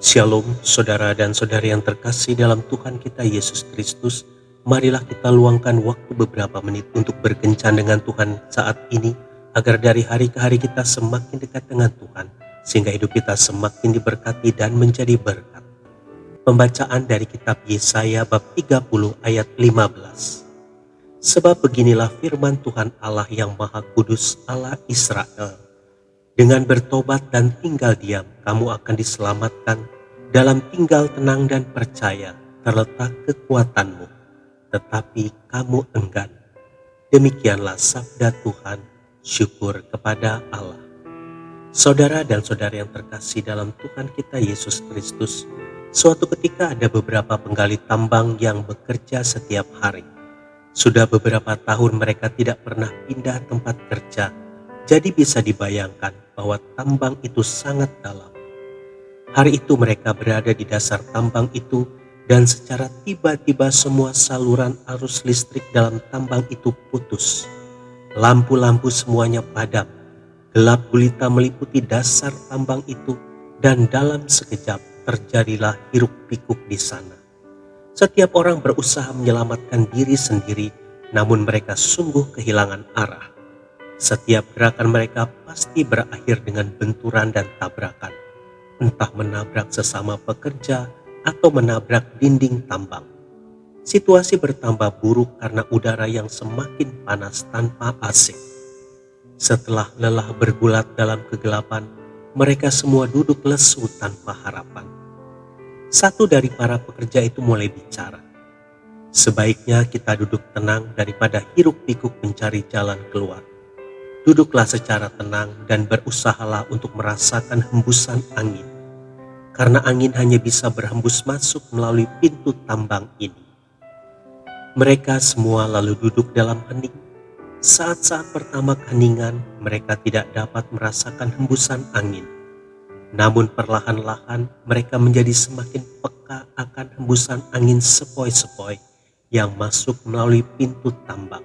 Shalom, saudara dan saudari yang terkasih dalam Tuhan kita Yesus Kristus. Marilah kita luangkan waktu beberapa menit untuk berkencan dengan Tuhan saat ini, agar dari hari ke hari kita semakin dekat dengan Tuhan, sehingga hidup kita semakin diberkati dan menjadi berkat. Pembacaan dari kitab Yesaya bab 30 ayat 15. Sebab beginilah firman Tuhan Allah yang Maha Kudus, Allah Israel. Dengan bertobat dan tinggal diam, kamu akan diselamatkan. Dalam tinggal tenang dan percaya terletak kekuatanmu, tetapi kamu enggan. Demikianlah sabda Tuhan, syukur kepada Allah. Saudara dan saudari yang terkasih dalam Tuhan kita Yesus Kristus, suatu ketika ada beberapa penggali tambang yang bekerja setiap hari. Sudah beberapa tahun mereka tidak pernah pindah tempat kerja, jadi bisa dibayangkan bahwa tambang itu sangat dalam. Hari itu mereka berada di dasar tambang itu, dan secara tiba-tiba semua saluran arus listrik dalam tambang itu putus. Lampu-lampu semuanya padam. Gelap gulita meliputi dasar tambang itu, dan dalam sekejap terjadilah hiruk-pikuk di sana. Setiap orang berusaha menyelamatkan diri sendiri, namun mereka sungguh kehilangan arah. Setiap gerakan mereka pasti berakhir dengan benturan dan tabrakan, entah menabrak sesama pekerja atau menabrak dinding tambang. Situasi bertambah buruk karena udara yang semakin panas tanpa AC. Setelah lelah bergulat dalam kegelapan, mereka semua duduk lesu tanpa harapan. Satu dari para pekerja itu mulai bicara. Sebaiknya kita duduk tenang daripada hiruk-pikuk mencari jalan keluar. Duduklah secara tenang dan berusahalah untuk merasakan hembusan angin. Karena angin hanya bisa berhembus masuk melalui pintu tambang ini. Mereka semua lalu duduk dalam hening. Saat-saat pertama keheningan, mereka tidak dapat merasakan hembusan angin. Namun perlahan-lahan mereka menjadi semakin peka akan hembusan angin sepoi-sepoi yang masuk melalui pintu tambang.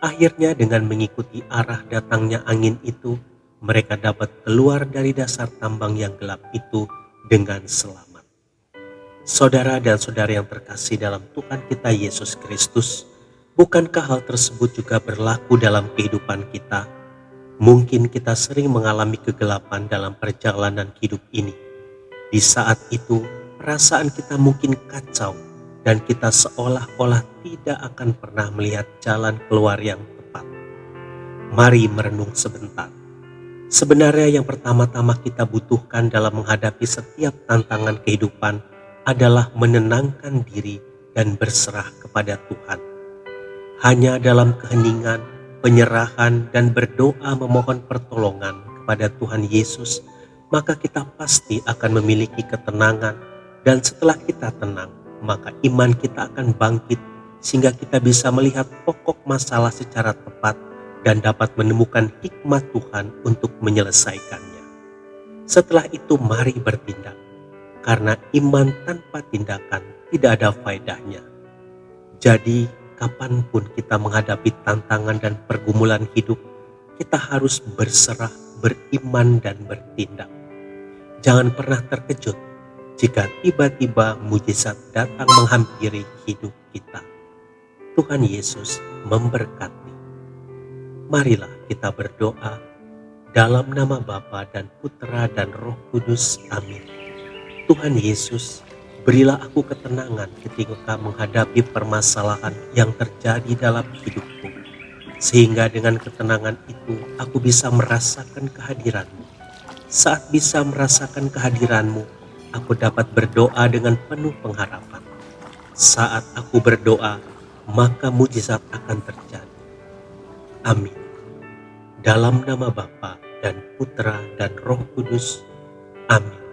Akhirnya dengan mengikuti arah datangnya angin itu, mereka dapat keluar dari dasar tambang yang gelap itu dengan selamat. Saudara dan saudari yang terkasih dalam Tuhan kita Yesus Kristus, bukankah hal tersebut juga berlaku dalam kehidupan kita? Mungkin kita sering mengalami kegelapan dalam perjalanan hidup ini. Di saat itu, perasaan kita mungkin kacau, dan kita seolah-olah tidak akan pernah melihat jalan keluar yang tepat. Mari merenung sebentar. Sebenarnya yang pertama-tama kita butuhkan dalam menghadapi setiap tantangan kehidupan adalah menenangkan diri dan berserah kepada Tuhan. Hanya dalam keheningan, penyerahan, dan berdoa memohon pertolongan kepada Tuhan Yesus, maka kita pasti akan memiliki ketenangan, dan setelah kita tenang, maka iman kita akan bangkit sehingga kita bisa melihat pokok masalah secara tepat dan dapat menemukan hikmat Tuhan untuk menyelesaikannya. Setelah itu mari bertindak, karena iman tanpa tindakan tidak ada faedahnya. Jadi kapanpun kita menghadapi tantangan dan pergumulan hidup, kita harus berserah, beriman, dan bertindak. Jangan pernah terkejut jika tiba-tiba mujizat datang menghampiri hidup kita. Tuhan Yesus memberkati. Marilah kita berdoa dalam nama Bapa dan Putra dan Roh Kudus. Amin. Tuhan Yesus, berilah aku ketenangan ketika menghadapi permasalahan yang terjadi dalam hidupku. Sehingga dengan ketenangan itu aku bisa merasakan kehadiran-Mu. Saat bisa merasakan kehadiran-Mu, aku dapat berdoa dengan penuh pengharapan. Saat aku berdoa, maka mujizat akan terjadi. Amin. Dalam nama Bapa dan Putra dan Roh Kudus. Amin.